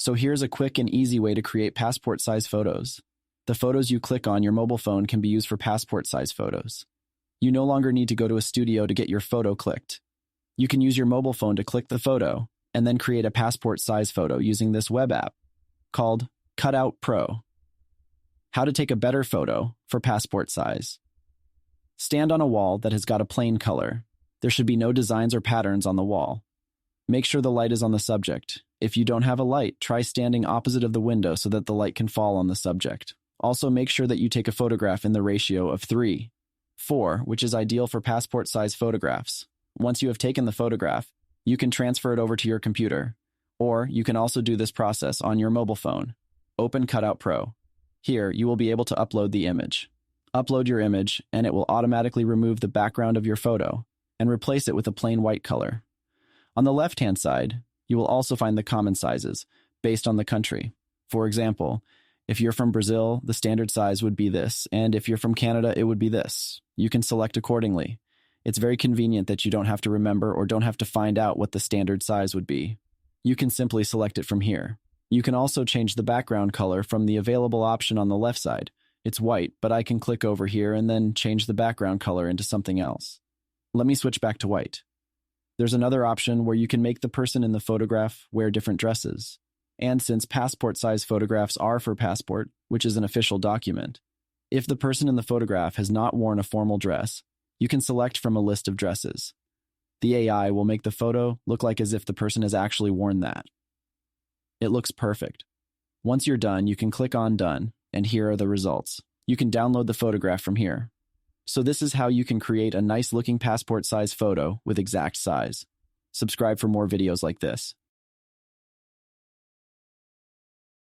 So here's a quick and easy way to create passport-size photos. The photos you click on your mobile phone can be used for passport-size photos. You no longer need to go to a studio to get your photo clicked. You can use your mobile phone to click the photo and then create a passport-size photo using this web app called Cutout Pro. How to take a better photo for passport size. Stand on a wall that has got a plain color. There should be no designs or patterns on the wall. Make sure the light is on the subject. If you don't have a light, try standing opposite of the window so that the light can fall on the subject. Also, make sure that you take a photograph in the ratio of 3:4, which is ideal for passport-size photographs. Once you have taken the photograph, you can transfer it over to your computer, or you can also do this process on your mobile phone. Open Cutout Pro. Here, you will be able to upload the image. Upload your image, and it will automatically remove the background of your photo and replace it with a plain white color. On the left-hand side, you will also find the common sizes based on the country. For example, if you're from Brazil, the standard size would be this, and if you're from Canada, it would be this. You can select accordingly. It's very convenient that you don't have to remember or don't have to find out what the standard size would be. You can simply select it from here. You can also change the background color from the available option on the left side. It's white, but I can click over here and then change the background color into something else. Let me switch back to white. There's another option where you can make the person in the photograph wear different dresses. And since passport-size photographs are for passport, which is an official document, if the person in the photograph has not worn a formal dress, you can select from a list of dresses. The AI will make the photo look like as if the person has actually worn that. It looks perfect. Once you're done, you can click on Done, and here are the results. You can download the photograph from here. So this is how you can create a nice-looking passport-size photo with exact size. Subscribe for more videos like this.